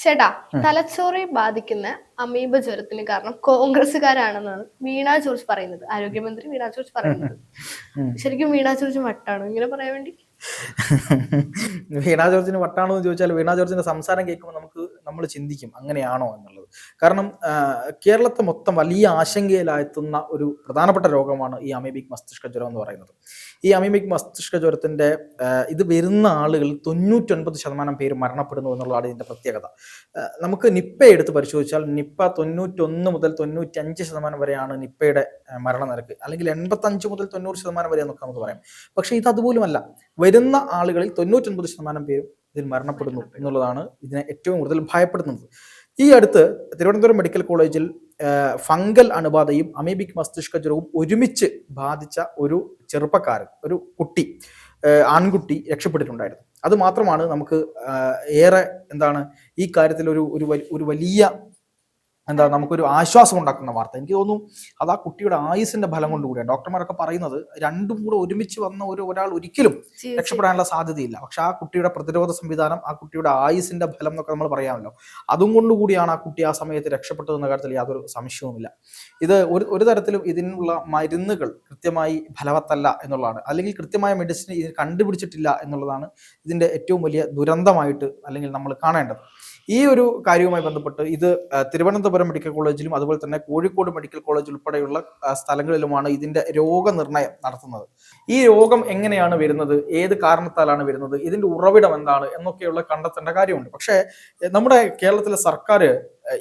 ചേട്ടാ, തലച്ചോറെ ബാധിക്കുന്ന അമീബ ജ്വരത്തിന് കാരണം കോൺഗ്രസ്സുകാരാണെന്നാണ് വീണ ജോർജ് പറയുന്നത്. ആരോഗ്യമന്ത്രി വീണ ജോർജ് പറയുന്നത്. ശരിക്കും വീണ ജോർജ് വട്ടാണോ ഇങ്ങനെ പറയാൻ വേണ്ടി? വീണ ജോർജിന് വട്ടാണോ എന്ന് ചോദിച്ചാൽ വീണ ജോർജിന്റെ സംസാരം കേൾക്കുമ്പോൾ നമ്മൾ ചിന്തിക്കും അങ്ങനെയാണോ എന്നുള്ളത്. കാരണം കേരളത്തെ മൊത്തം വലിയ ആശങ്കയിലായെത്തുന്ന ഒരു പ്രധാനപ്പെട്ട രോഗമാണ് ഈ അമീബിക് മസ്തിഷ്ക ജ്വരം എന്ന് പറയുന്നത്. ഈ അമീബിക് മസ്തിഷ്ക ജ്വരത്തിന്റെ ഇത് വരുന്ന ആളുകൾ 99% പേര് മരണപ്പെടുന്നു എന്നുള്ളതാണ് ഇതിന്റെ പ്രത്യേകത. നമുക്ക് നിപ്പ എടുത്ത് പരിശോധിച്ചാൽ നിപ്പ 91 മുതൽ 95% വരെയാണ് നിപ്പയുടെ മരണനിരക്ക്, അല്ലെങ്കിൽ 85 മുതൽ 90% വരെ എന്നൊക്കെ നമുക്ക് പറയാം. പക്ഷേ ഇത് അതുപോലുമല്ല. വരുന്ന ആളുകളിൽ 99% പേരും ഇതിൽ മരണപ്പെടുന്നു എന്നുള്ളതാണ് ഇതിനെ ഏറ്റവും കൂടുതൽ ഭയപ്പെടുന്നത്. ഈ അടുത്ത് തിരുവനന്തപുരം മെഡിക്കൽ കോളേജിൽ ഫംഗൽ അണുബാധയും അമീബിക് മസ്തിഷ്ക ജ്വരവും ഒരുമിച്ച് ബാധിച്ച ഒരു ചെറുപ്പക്കാരൻ, ഒരു കുട്ടി, ആൺകുട്ടി രക്ഷപ്പെട്ടിട്ടുണ്ടായിരുന്നു. അത് മാത്രമാണ് നമുക്ക് ഏറെ ഈ കാര്യത്തിൽ ഒരു വലിയ നമുക്കൊരു ആശ്വാസം ഉണ്ടാക്കുന്ന വാർത്ത. എനിക്ക് തോന്നുന്നു അത് ആ കുട്ടിയുടെ ആയുസിന്റെ ഫലം കൊണ്ടുകൂടിയാണ്. ഡോക്ടർമാരൊക്കെ പറയുന്നത് രണ്ടും കൂടെ ഒരുമിച്ച് വന്ന ഒരാൾ ഒരിക്കലും രക്ഷപ്പെടാനുള്ള സാധ്യതയില്ല. പക്ഷെ ആ കുട്ടിയുടെ പ്രതിരോധ സംവിധാനം, ആ കുട്ടിയുടെ ആയുസിന്റെ ഫലം എന്നൊക്കെ നമ്മൾ പറയാമല്ലോ, അതും കൊണ്ടുകൂടിയാണ് ആ കുട്ടി ആ സമയത്ത് രക്ഷപ്പെട്ടതെന്ന കാര്യത്തിൽ യാതൊരു സംശയവുമില്ല. ഇത് ഒരു തരത്തിലും ഇതിനുള്ള മരുന്നുകൾ കൃത്യമായി ഫലവത്തല്ല എന്നുള്ളതാണ്, അല്ലെങ്കിൽ കൃത്യമായ മെഡിസിൻ ഇത് കണ്ടുപിടിച്ചിട്ടില്ല എന്നുള്ളതാണ് ഇതിന്റെ ഏറ്റവും വലിയ ദുരന്തമായിട്ട് അല്ലെങ്കിൽ നമ്മൾ കാണേണ്ടത്. ഈ ഒരു കാര്യവുമായി ബന്ധപ്പെട്ട് ഇത് തിരുവനന്തപുരം മെഡിക്കൽ കോളേജിലും അതുപോലെ തന്നെ കോഴിക്കോട് മെഡിക്കൽ കോളേജ് ഉൾപ്പെടെയുള്ള സ്ഥലങ്ങളിലുമാണ് ഇതിന്റെ രോഗനിർണയം നടത്തുന്നത്. ഈ രോഗം എങ്ങനെയാണ് വരുന്നത്, ഏത് കാരണത്താലാണ് വരുന്നത്, ഇതിന്റെ ഉറവിടം എന്താണ് എന്നൊക്കെയുള്ള കണ്ടെത്തേണ്ട കാര്യമുണ്ട്. പക്ഷേ നമ്മുടെ കേരളത്തിലെ സർക്കാർ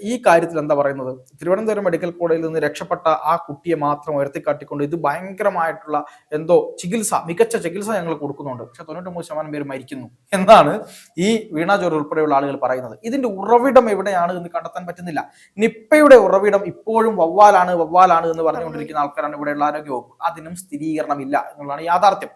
ഈ കാര്യത്തിൽ എന്താ പറയുന്നത്? തിരുവനന്തപുരം മെഡിക്കൽ കോളേജിൽ നിന്ന് രക്ഷപ്പെട്ട ആ കുട്ടിയെ മാത്രം ഉയർത്തിക്കാട്ടിക്കൊണ്ട് ഇത് ഭയങ്കരമായിട്ടുള്ള എന്തോ ചികിത്സ, മികച്ച ചികിത്സ ഞങ്ങൾ കൊടുക്കുന്നുണ്ട്, പക്ഷെ 99% പേര് മരിക്കുന്നു എന്നാണ് ഈ വീണ ജോർജ് ഉൾപ്പെടെയുള്ള ആളുകൾ പറയുന്നത്. ഇതിന്റെ ഉറവിടം എവിടെയാണ് എന്ന് കണ്ടെത്താൻ പറ്റുന്നില്ല. നിപ്പയുടെ ഉറവിടം ഇപ്പോഴും വവ്വാലാണ് എന്ന് പറഞ്ഞുകൊണ്ടിരിക്കുന്ന ആൾക്കാരാണ് ഇവിടെയുള്ള ആരോഗ്യവകുപ്പ്. അതിനും സ്ഥിരീകരണമില്ല എന്നുള്ളതാണ് യാഥാർത്ഥ്യം.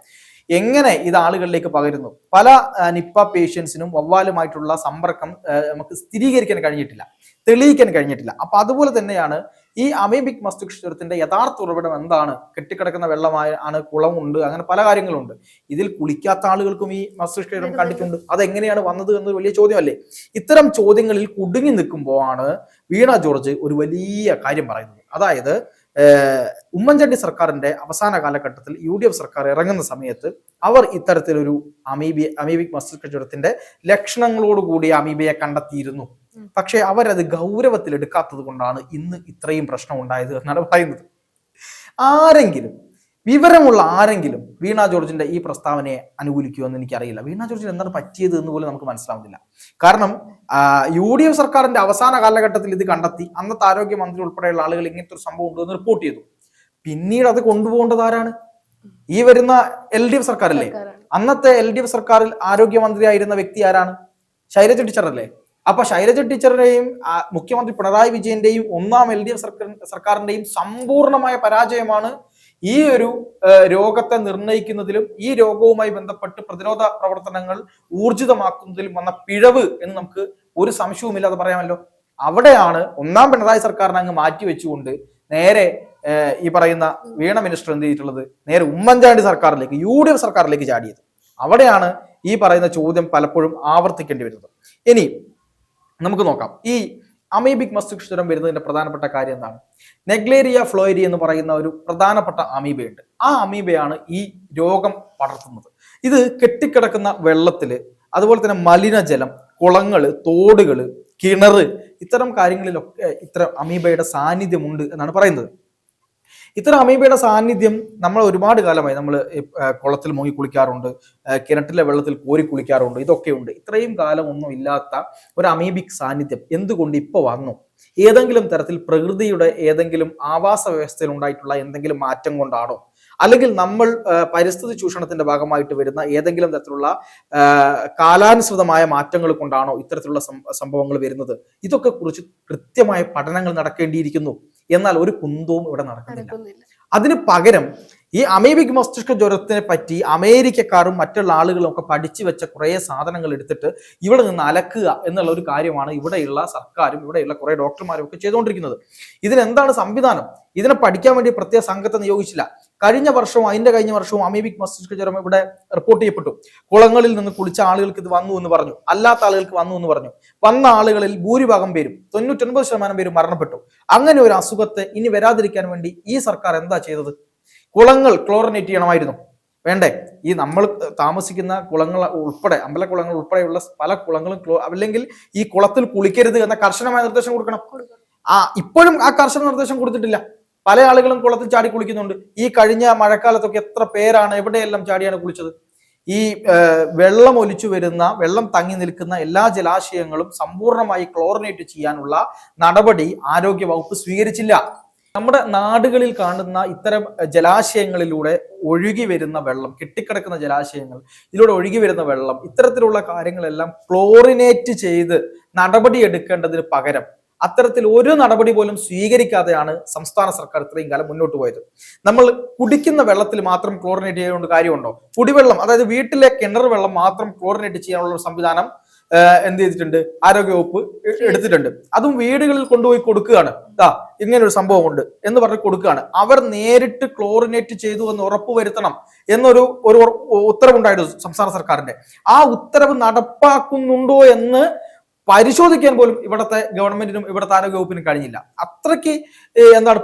എങ്ങനെ ഇത് ആളുകളിലേക്ക് പകരുന്നു? പല നിപ്പ പേഷ്യൻസിനും വവ്വാലുമായിട്ടുള്ള സമ്പർക്കം നമുക്ക് സ്ഥിരീകരിക്കാൻ കഴിഞ്ഞിട്ടില്ല, തെളിയിക്കാൻ കഴിഞ്ഞിട്ടില്ല. അപ്പൊ അതുപോലെ തന്നെയാണ് ഈ അമീബിക് മസ്തിഷ്ക ജ്വരത്തിന്റെ യഥാർത്ഥ ഉറവിടം എന്താണ്? കെട്ടിക്കിടക്കുന്ന വെള്ളമാണ്, കുളമുണ്ട്, അങ്ങനെ പല കാര്യങ്ങളുണ്ട്. ഇതിൽ കുളിക്കാത്ത ആളുകൾക്കും ഈ മസ്തിഷ്ക ജ്വരം കണ്ടിട്ടുണ്ട്. അതെങ്ങനെയാണ് വന്നത് എന്നൊരു വലിയ ചോദ്യമല്ലേ? ഇത്തരം ചോദ്യങ്ങളിൽ കുടുങ്ങി നിൽക്കുമ്പോഴാണ് വീണ ജോർജ് ഒരു വലിയ കാര്യം പറയുന്നത്. അതായത് ഉമ്മൻചാണ്ടി സർക്കാരിന്റെ അവസാന കാലഘട്ടത്തിൽ UDF സർക്കാർ ഇറങ്ങുന്ന സമയത്ത് അവർ ഇത്തരത്തിലൊരു അമീബിക് മസ്തിഷ്ക ജ്വരത്തിന്റെ ലക്ഷണങ്ങളോടുകൂടി അമീബയെ കണ്ടെത്തിയിരുന്നു. പക്ഷെ അവരത് ഗൗരവത്തിൽ എടുക്കാത്തത് കൊണ്ടാണ് ഇന്ന് ഇത്രയും പ്രശ്നം ഉണ്ടായത് എന്നാണ് പറയുന്നത്. വിവരമുള്ള ആരെങ്കിലും വീണ ജോർജിന്റെ ഈ പ്രസ്താവനയെ അനുകൂലിക്കുമോ എന്ന് എനിക്കറിയില്ല. വീണ ജോർജിന് എന്താണ് പറ്റിയത് എന്ന് പോലും നമുക്ക് മനസ്സിലാവുന്നില്ല. കാരണം UDF സർക്കാരിന്റെ അവസാന കാലഘട്ടത്തിൽ ഇത് കണ്ടെത്തി അന്നത്തെ ആരോഗ്യമന്ത്രി ഉൾപ്പെടെയുള്ള ആളുകൾ ഇങ്ങനത്തെ ഒരു സംഭവം ഉണ്ടെന്ന് റിപ്പോർട്ട് ചെയ്തു. പിന്നീട് അത് കൊണ്ടുപോകേണ്ടത് ആരാണ്? ഈ വരുന്ന LDF സർക്കാരല്ലേ? അന്നത്തെ LDF സർക്കാരിൽ ആരോഗ്യമന്ത്രിയായിരുന്ന വ്യക്തി ആരാണ്? ശൈലജ ടീച്ചറല്ലേ? അപ്പൊ ശൈലജ ടീച്ചറുടെയും മുഖ്യമന്ത്രി പിണറായി വിജയന്റെയും ഒന്നാം LDF സർക്കാരിന്റെയും സമ്പൂർണമായ പരാജയമാണ് ഈ ഒരു രോഗത്തെ നിർണ്ണയിക്കുന്നതിലും ഈ രോഗവുമായി ബന്ധപ്പെട്ട് പ്രതിരോധ പ്രവർത്തനങ്ങൾ ഊർജിതമാക്കുന്നതിലും വന്ന പിഴവ് എന്ന് നമുക്ക് ഒരു സംശയവുമില്ലാതെ പറയാമല്ലോ. അവിടെയാണ് ഒന്നാം പിണറായി സർക്കാരിനെ അങ്ങ് മാറ്റിവെച്ചുകൊണ്ട് നേരെ ഈ പറയുന്ന വീണ മിനിസ്റ്റർ എന്ത് ചെയ്തിട്ടുള്ളത്? നേരെ ഉമ്മൻചാണ്ടി സർക്കാരിലേക്ക്, UDF സർക്കാരിലേക്ക് ചാടിയത്. അവിടെയാണ് ഈ പറയുന്ന ചോദ്യം പലപ്പോഴും ആവർത്തിക്കേണ്ടി വരുന്നത്. ഇനി നമുക്ക് നോക്കാം, ഈ അമീബിക് മസ്തിഷ്ക ജ്വരം വരുന്നതിന്റെ പ്രധാനപ്പെട്ട കാര്യം എന്താണ്? നെഗ്ലേരിയ ഫ്ലോയിരി എന്ന് പറയുന്ന ഒരു പ്രധാനപ്പെട്ട അമീബയുണ്ട്. ആ അമീബയാണ് ഈ രോഗം പടർത്തുന്നത്. ഇത് കെട്ടിക്കിടക്കുന്ന വെള്ളത്തില്, അതുപോലെ തന്നെ മലിനജലം, കുളങ്ങള്, തോടുകള്, കിണറ്, ഇത്തരം കാര്യങ്ങളിലൊക്കെ ഇത്തരം അമീബയുടെ സാന്നിധ്യമുണ്ട് എന്നാണ് പറയുന്നത്. ഇത്തരം അമീബയുടെ സാന്നിധ്യം നമ്മൾ ഒരുപാട് കാലമായി നമ്മൾ കുളത്തിൽ മുങ്ങി കുളിക്കാറുണ്ട്, കിണറ്റിലെ വെള്ളത്തിൽ കോരി കുളിക്കാറുണ്ട്, ഇതൊക്കെയുണ്ട്. ഇത്രയും കാലം ഒന്നും ഇല്ലാത്ത ഒരു അമീബിക് സാന്നിധ്യം എന്തുകൊണ്ട് ഇപ്പോൾ വന്നു? ഏതെങ്കിലും തരത്തിൽ പ്രകൃതിയുടെ ഏതെങ്കിലും ആവാസ വ്യവസ്ഥയിൽ ഉണ്ടായിട്ടുള്ള എന്തെങ്കിലും മാറ്റം കൊണ്ടാണോ? അല്ലെങ്കിൽ നമ്മൾ പരിസ്ഥിതി ചൂഷണത്തിന്റെ ഭാഗമായിട്ട് വരുന്ന ഏതെങ്കിലും തരത്തിലുള്ള കാലാനുസൃതമായ മാറ്റങ്ങൾ കൊണ്ടാണോ ഇത്തരത്തിലുള്ള സംഭവങ്ങൾ വരുന്നത്? ഇതൊക്കെ കുറിച്ച് കൃത്യമായ പഠനങ്ങൾ നടക്കേണ്ടിയിരിക്കുന്നു. എന്നാൽ ഒരു കുന്തവും ഇവിടെ നടക്കുന്നില്ല. അതിന് പകരം ഈ അമീബിക് മസ്തിഷ്ക ജ്വരത്തിനെ പറ്റി അമേരിക്കക്കാരും മറ്റുള്ള ആളുകളും ഒക്കെ പഠിച്ചു വെച്ച കുറേ സാധനങ്ങൾ എടുത്തിട്ട് ഇവിടെ നിന്ന് അലക്കുക എന്നുള്ള ഒരു കാര്യമാണ് ഇവിടെയുള്ള സർക്കാരും ഇവിടെയുള്ള കുറെ ഡോക്ടർമാരും ഒക്കെ ചെയ്തുകൊണ്ടിരിക്കുന്നത്. ഇതിനെന്താണ് സംവിധാനം? ഇതിനെ പഠിക്കാൻ വേണ്ടി പ്രത്യേക സംഘത്തെ നിയോഗിച്ചില്ല. കഴിഞ്ഞ വർഷവും കഴിഞ്ഞ വർഷവും അമീബിക് മസ്തിഷ്ക ജ്വരം ഇവിടെ റിപ്പോർട്ട് ചെയ്യപ്പെട്ടു. കുളങ്ങളിൽ നിന്ന് കുളിച്ച ആളുകൾക്ക് ഇത് വന്നു എന്ന് പറഞ്ഞു, അല്ലാത്ത ആളുകൾക്ക് വന്നു എന്ന് പറഞ്ഞു. വന്ന ആളുകളിൽ ഭൂരിഭാഗം പേരും 99% പേരും മരണപ്പെട്ടു. അങ്ങനെ ഒരു അസുഖത്തെ ഇനി വരാതിരിക്കാൻ വേണ്ടി ഈ സർക്കാർ എന്താ ചെയ്തത്? കുളങ്ങൾ ക്ലോറിനേറ്റ് ചെയ്യണമായിരുന്നു, വേണ്ടേ? ഈ നമ്മൾ താമസിക്കുന്ന കുളങ്ങൾ ഉൾപ്പെടെ, അമ്പലക്കുളങ്ങൾ ഉൾപ്പെടെയുള്ള പല കുളങ്ങളും അല്ലെങ്കിൽ ഈ കുളത്തിൽ കുളിക്കരുത് എന്ന കർശനമായ നിർദ്ദേശം കൊടുക്കണം. ഇപ്പോഴും ആ കർശന നിർദ്ദേശം കൊടുത്തിട്ടില്ല. പല ആളുകളും കുളത്തിൽ ചാടി കുളിക്കുന്നുണ്ട്. ഈ കഴിഞ്ഞ മഴക്കാലത്തൊക്കെ എത്ര പേരാണ് എവിടെയെല്ലാം ചാടിയാണ് കുളിച്ചത്? ഈ വെള്ളം ഒലിച്ചു വരുന്ന, വെള്ളം തങ്ങി നിൽക്കുന്ന എല്ലാ ജലാശയങ്ങളും സമ്പൂർണ്ണമായി ക്ലോറിനേറ്റ് ചെയ്യാനുള്ള നടപടി ആരോഗ്യ വകുപ്പ് സ്വീകരിച്ചില്ല. നമ്മുടെ നാടുകളിൽ കാണുന്ന ഇത്തരം ജലാശയങ്ങളിലൂടെ ഒഴുകി വരുന്ന വെള്ളം, കെട്ടിക്കിടക്കുന്ന ജലാശയങ്ങൾ, ഇതിലൂടെ ഒഴുകി വരുന്ന വെള്ളം, ഇത്തരത്തിലുള്ള കാര്യങ്ങളെല്ലാം ക്ലോറിനേറ്റ് ചെയ്ത് നടപടി എടുക്കേണ്ടതിന് പകരം അത്തരത്തിൽ ഒരു നടപടി പോലും സ്വീകരിക്കാതെയാണ് സംസ്ഥാന സർക്കാർ ഇത്രയും കാലം മുന്നോട്ട് പോയത്. നമ്മൾ കുടിക്കുന്ന വെള്ളത്തിൽ മാത്രം ക്ലോറിനേറ്റ് ചെയ്യുന്നതുകൊണ്ട് കാര്യമുണ്ടോ? കുടിവെള്ളം, അതായത് വീട്ടിലെ കിണർ വെള്ളം മാത്രം ക്ലോറിനേറ്റ് ചെയ്യാനുള്ള ഒരു സംവിധാനം എന്ത് ചെയ്തിട്ടുണ്ട്? ആരോഗ്യവകുപ്പ് എടുത്തിട്ടുണ്ട്. അതും വീടുകളിൽ കൊണ്ടുപോയി കൊടുക്കുകയാണ്. ഇങ്ങനെ ഒരു സംഭവമുണ്ട് എന്ന് പറഞ്ഞ് കൊടുക്കുകയാണ്. അവർ നേരിട്ട് ക്ലോറിനേറ്റ് ചെയ്തു എന്ന് ഉറപ്പുവരുത്തണം എന്നൊരു ഉത്തരവുണ്ടായിരുന്നു സംസ്ഥാന സർക്കാരിന്റെ. ആ ഉത്തരവ് നടപ്പാക്കുന്നുണ്ടോ എന്ന് പരിശോധിക്കാൻ പോലും ഇവിടുത്തെ ഗവൺമെന്റിനും ഇവിടുത്തെ ആരോഗ്യ വകുപ്പിനും കഴിഞ്ഞില്ല. അത്രയ്ക്ക്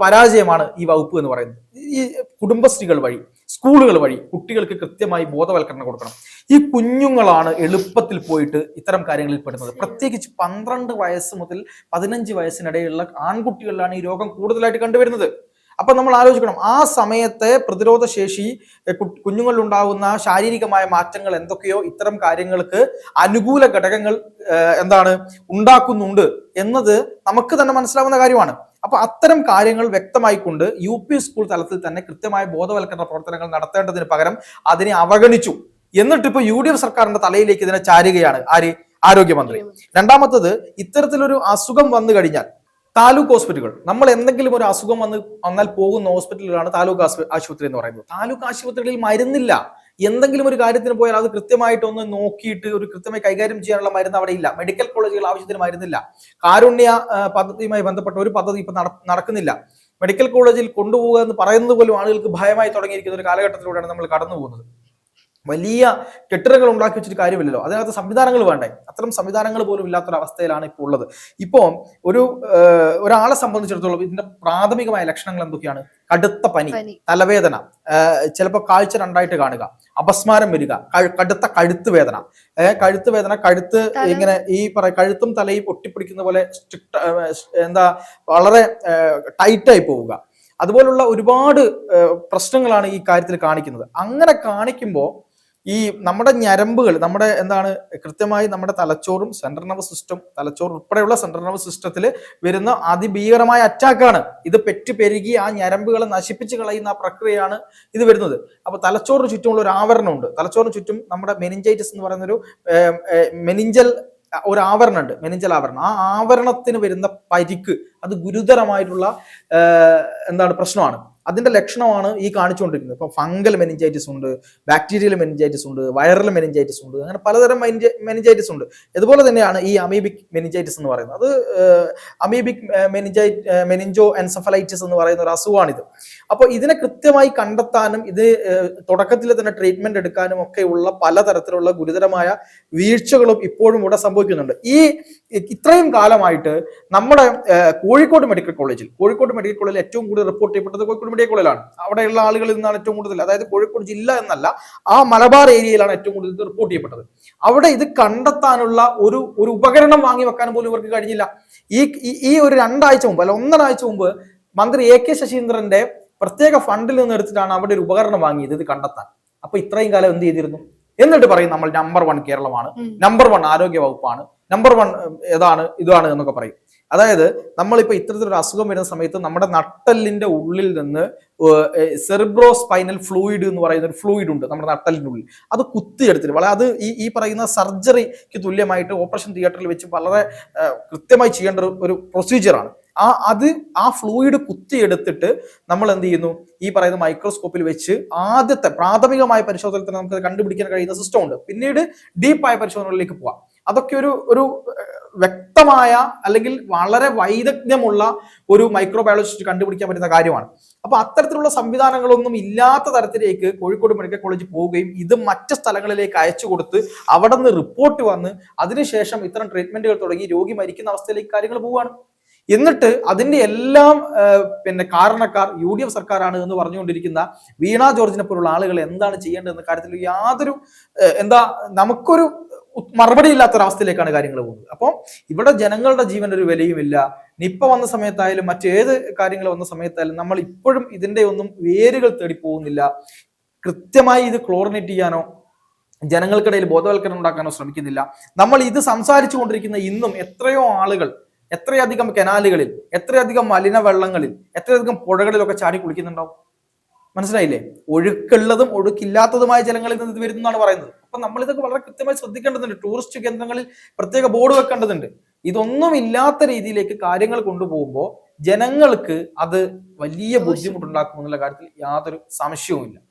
പരാജയമാണ് ഈ വകുപ്പ് എന്ന് പറയുന്നത്. ഈ കുടുംബശ്രീകൾ വഴി, സ്കൂളുകൾ വഴി കുട്ടികൾക്ക് കൃത്യമായി ബോധവൽക്കരണം കൊടുക്കണം. ഈ കുഞ്ഞുങ്ങളാണ് എളുപ്പത്തിൽ പോയിട്ട് ഇത്തരം കാര്യങ്ങളിൽ പെടുന്നത്. പ്രത്യേകിച്ച് 12 വയസ്സ് മുതൽ 15 വയസ്സിനിടയിലുള്ള ആൺകുട്ടികളിലാണ് ഈ രോഗം കൂടുതലായിട്ട് കണ്ടുവരുന്നത്. അപ്പൊ നമ്മൾ ആലോചിക്കണം, ആ സമയത്തെ പ്രതിരോധ ശേഷി, കുഞ്ഞുങ്ങളിൽ ഉണ്ടാകുന്ന ശാരീരികമായ മാറ്റങ്ങൾ എന്തൊക്കെയോ ഇത്തരം കാര്യങ്ങൾക്ക് അനുകൂല ഘടകങ്ങൾ ഉണ്ടാക്കുന്നുണ്ട് എന്നത് നമുക്ക് തന്നെ മനസ്സിലാവുന്ന കാര്യമാണ്. അപ്പൊ അത്തരം കാര്യങ്ങൾ വ്യക്തമായിക്കൊണ്ട് UP സ്കൂൾ തലത്തിൽ തന്നെ കൃത്യമായ ബോധവൽക്കരണ പ്രവർത്തനങ്ങൾ നടത്തേണ്ടതിന് പകരം അതിനെ അവഗണിച്ചു. എന്നിട്ട് ഇപ്പൊ UDF സർക്കാരിന്റെ തലയിലേക്ക് ഇതിനെ ചാരുകയാണ് ആരോഗ്യമന്ത്രി. രണ്ടാമത്തത്, ഇത്തരത്തിലൊരു അസുഖം വന്നു കഴിഞ്ഞാൽ താലൂക്ക് ഹോസ്പിറ്റലുകൾ, നമ്മൾ എന്തെങ്കിലും ഒരു അസുഖം വന്നാൽ പോകുന്ന ഹോസ്പിറ്റലുകളാണ് താലൂക്ക് ആശുപത്രി എന്ന് പറയുന്നത്. താലൂക്ക് ആശുപത്രികളിൽ മരുന്നില്ല. എന്തെങ്കിലും ഒരു കാര്യത്തിന് പോയാൽ അത് കൃത്യമായിട്ടൊന്ന് നോക്കിയിട്ട് ഒരു കൃത്യമായി കൈകാര്യം ചെയ്യാനുള്ള മരുന്ന് അവിടെ ഇല്ല. മെഡിക്കൽ കോളേജുകൾ ആവശ്യത്തിന് മരുന്നില്ല. കാരുണ്യ പദ്ധതിയുമായി ബന്ധപ്പെട്ട ഒരു പദ്ധതി ഇപ്പൊ നടക്കുന്നില്ല. മെഡിക്കൽ കോളേജിൽ കൊണ്ടുപോകുക എന്ന് പറയുന്നത് പോലും ആളുകൾക്ക് ഭയമായി തുടങ്ങിയിരിക്കുന്ന ഒരു കാലഘട്ടത്തിലൂടെയാണ് നമ്മൾ കടന്നു പോകുന്നത്. വലിയ കെട്ടിടങ്ങൾ ഉണ്ടാക്കി വെച്ചിട്ട് കാര്യമില്ലല്ലോ, അതിനകത്ത് സംവിധാനങ്ങൾ വേണ്ടേ? അത്തരം സംവിധാനങ്ങൾ പോലും ഇല്ലാത്തൊരവസ്ഥയിലാണ് ഇപ്പോൾ ഉള്ളത്. ഇപ്പോ ഒരാളെ സംബന്ധിച്ചിടത്തോളം ഇതിന്റെ പ്രാഥമികമായ ലക്ഷണങ്ങൾ എന്തൊക്കെയാണ്? കടുത്ത പനി, തലവേദന, ചിലപ്പോൾ കാഴ്ച രണ്ടായിട്ട് കാണുക, അപസ്മാരം വരിക, കടുത്ത കഴുത്ത് വേദന, കഴുത്ത് ഇങ്ങനെ കഴുത്തും തലയും ഒട്ടിപ്പിടിക്കുന്ന പോലെ വളരെ ടൈറ്റായി പോവുക. അതുപോലുള്ള ഒരുപാട് പ്രശ്നങ്ങളാണ് ഈ കാര്യത്തിൽ കാണിക്കുന്നത്. അങ്ങനെ കാണിക്കുമ്പോൾ ഈ നമ്മുടെ ഞരമ്പുകൾ, കൃത്യമായി നമ്മുടെ തലച്ചോറും സെൻട്രൽ നെർവസ് സിസ്റ്റം, തലച്ചോറ് ഉൾപ്പെടെയുള്ള സെൻട്രൽ നെർവസ് സിസ്റ്റത്തിൽ വരുന്ന അതിഭീകരമായ അറ്റാക്കാണ്. ഇത് പെരുകി ആ ഞരമ്പുകളെ നശിപ്പിച്ച് കളയുന്ന ആ പ്രക്രിയയാണ് ഇത് വരുന്നത്. അപ്പൊ തലച്ചോറിന് ചുറ്റുമുള്ള ഒരു ആവരണമുണ്ട്. തലച്ചോറിന് ചുറ്റും നമ്മുടെ മെനിഞ്ചൈറ്റിസ് എന്ന് പറയുന്നൊരു ഒരു ആവരണമുണ്ട്, മെനിഞ്ചൽ ആവരണം. ആ ആവരണത്തിന് വരുന്ന പരിക്ക് അത് ഗുരുതരമായിട്ടുള്ള പ്രശ്നമാണ്. അതിന്റെ ലക്ഷണമാണ് ഈ കാണിച്ചുകൊണ്ടിരിക്കുന്നത്. ഇപ്പൊ ഫംഗൽ മെനിഞ്ചൈറ്റിസ് ഉണ്ട്, ബാക്ടീരിയൽ മെനിഞ്ചൈറ്റിസ് ഉണ്ട്, വൈറൽ മെനിഞ്ചൈറ്റിസ് ഉണ്ട്, അങ്ങനെ പലതരം മെനിഞ്ചൈറ്റിസ് ഉണ്ട്. ഇതുപോലെ തന്നെയാണ് ഈ അമീബിക് മെനിഞ്ചൈറ്റിസ് എന്ന് പറയുന്നത്. അത് അമീബിക് മെനിഞ്ചോ എൻസെഫലൈറ്റിസ് എന്ന് പറയുന്ന ഒരു അസുഖമാണിത്. അപ്പോൾ ഇതിനെ കൃത്യമായി കണ്ടെത്താനും ഇത് തുടക്കത്തിൽ തന്നെ ട്രീറ്റ്മെന്റ് എടുക്കാനും ഒക്കെയുള്ള പലതരത്തിലുള്ള ഗുരുതരമായ വീഴ്ചകളും ഇപ്പോഴും ഇവിടെ സംഭവിക്കുന്നുണ്ട്. ഇത്രയും കാലമായിട്ട് നമ്മുടെ കോഴിക്കോട് മെഡിക്കൽ കോളേജിൽ ഏറ്റവും കൂടുതൽ റിപ്പോർട്ട് ചെയ്യപ്പെട്ടത് കോഴിക്കോട് മെഡിക്കൽ കോളേജിലാണ്. അവിടെയുള്ള ആളുകളിൽ നിന്നാണ് ഏറ്റവും കൂടുതൽ, അതായത് കോഴിക്കോട് ജില്ല എന്നല്ല, ആ മലബാർ ഏരിയയിലാണ് ഏറ്റവും കൂടുതൽ ഇത് റിപ്പോർട്ട് ചെയ്യപ്പെട്ടത്. അവിടെ ഇത് കണ്ടെത്താനുള്ള ഒരു ഉപകരണം വാങ്ങി വെക്കാൻ പോലും ഇവർക്ക് കഴിഞ്ഞില്ല. ഈ ഒരു 2 ആഴ്ച മുമ്പ്, അല്ല 1.5 ആഴ്ച മുമ്പ് മന്ത്രി AK ശശീന്ദ്രന്റെ പ്രത്യേക ഫണ്ടിൽ നിന്ന് എടുത്തിട്ടാണ് അവിടെ ഒരു ഉപകരണം വാങ്ങിയത് ഇത് കണ്ടെത്താൻ. അപ്പൊ ഇത്രയും കാലം എന്ത് ചെയ്തിരുന്നു? എന്നിട്ട് പറയും നമ്മൾ നമ്പർ 1 കേരളമാണ്, നമ്പർ 1 ആരോഗ്യ വകുപ്പാണ്, നമ്പർ 1 ഇതാണ് എന്നൊക്കെ പറയും. അതായത് നമ്മളിപ്പോ ഇത്തരത്തിലൊരു അസുഖം വരുന്ന സമയത്ത് നമ്മുടെ നട്ടെല്ലിന്റെ ഉള്ളിൽ നിന്ന് സെറിബ്രോ സ്പൈനൽ ഫ്ലൂയിഡ് എന്ന് പറയുന്ന ഒരു ഫ്ലൂയിഡ് ഉണ്ട് നമ്മുടെ നട്ടെല്ലിന്റെ ഉള്ളിൽ. അത് കുത്തിയെടുത്തിട്ട് അത് ഈ പറയുന്ന സർജറിക്ക് തുല്യമായിട്ട് ഓപ്പറേഷൻ തിയേറ്ററിൽ വെച്ച് വളരെ കൃത്യമായി ചെയ്യേണ്ട ഒരു പ്രൊസീജിയറാണ്. ആ ഫ്ലൂയിഡ് കുത്തിയെടുത്തിട്ട് നമ്മൾ എന്ത് ചെയ്യുന്നു? ഈ പറയുന്ന മൈക്രോസ്കോപ്പിൽ വെച്ച് ആദ്യത്തെ പ്രാഥമികമായ പരിശോധനയിൽ തന്നെ നമുക്ക് കണ്ടുപിടിക്കാൻ കഴിയുന്ന സിസ്റ്റം ഉണ്ട്. പിന്നീട് ഡീപ്പായ പരിശോധനകളിലേക്ക് പോവാം. അതൊക്കെ ഒരു വ്യക്തമായ അല്ലെങ്കിൽ വളരെ വൈദഗ്ധ്യമുള്ള ഒരു മൈക്രോബയോളജിസ്റ്റ് കണ്ടുപിടിക്കാൻ പറ്റുന്ന കാര്യമാണ്. അപ്പൊ അത്തരത്തിലുള്ള സംവിധാനങ്ങളൊന്നും ഇല്ലാത്ത തരത്തിലേക്ക് കോഴിക്കോട് മെഡിക്കൽ കോളേജ് പോവുകയും ഇത് മറ്റ് സ്ഥലങ്ങളിലേക്ക് അയച്ചു കൊടുത്ത് അവിടെ നിന്ന് റിപ്പോർട്ട് വന്ന് അതിനുശേഷം ഇത്തരം ട്രീറ്റ്മെന്റുകൾ തുടങ്ങി രോഗി മരിക്കുന്ന അവസ്ഥയിലേക്ക് കാര്യങ്ങൾ പോവുകയാണ്. എന്നിട്ട് അതിന്റെ എല്ലാം കാരണക്കാർ UDF സർക്കാരാണ് എന്ന് പറഞ്ഞുകൊണ്ടിരിക്കുന്ന വീണ ജോർജിനെ പോലുള്ള ആളുകൾ എന്താണ് ചെയ്യേണ്ടതെന്ന കാര്യത്തിൽ യാതൊരു നമുക്കൊരു മറുപടി ഇല്ലാത്തൊരവസ്ഥയിലേക്കാണ് കാര്യങ്ങൾ പോകുന്നത്. അപ്പോൾ ഇവിടെ ജനങ്ങളുടെ ജീവൻ ഒരു വിലയുമില്ല. നിപ്പ വന്ന സമയത്തായാലും മറ്റേത് കാര്യങ്ങൾ വന്ന സമയത്തായാലും നമ്മൾ ഇപ്പോഴും ഇതിന്റെ ഒന്നും വേരുകൾ തേടി പോകുന്നില്ല. കൃത്യമായി ഇത് ക്ലോറിനേറ്റ് ചെയ്യാനോ ജനങ്ങൾക്കിടയിൽ ബോധവൽക്കരണം ഉണ്ടാക്കാനോ ശ്രമിക്കുന്നില്ല. നമ്മൾ ഇത് സംസാരിച്ചു കൊണ്ടിരിക്കുന്ന ഇന്നും എത്രയോ ആളുകൾ എത്രയധികം കനാലുകളിൽ, എത്രയധികം മലിനവെള്ളങ്ങളിൽ, എത്രയധികം പുഴകളിലൊക്കെ ചാടി കുളിക്കുന്നുണ്ടാവും. മനസ്സിലായില്ലേ? ഒഴുക്കുള്ളതും ഒഴുക്കില്ലാത്തതുമായ ജലങ്ങളിൽ നിന്ന് ഇത് വരുന്നതാണ് പറയുന്നത്. അപ്പൊ നമ്മൾ ഇതൊക്കെ വളരെ കൃത്യമായി ശ്രദ്ധിക്കേണ്ടതുണ്ട്. ടൂറിസ്റ്റ് കേന്ദ്രങ്ങളിൽ പ്രത്യേക ബോർഡ് വെക്കേണ്ടതുണ്ട്. ഇതൊന്നും ഇല്ലാത്ത രീതിയിലേക്ക് കാര്യങ്ങൾ കൊണ്ടുപോകുമ്പോൾ ജനങ്ങൾക്ക് അത് വലിയ ബുദ്ധിമുട്ടുണ്ടാക്കും എന്നുള്ള കാര്യത്തിൽ യാതൊരു സംശയവുമില്ല.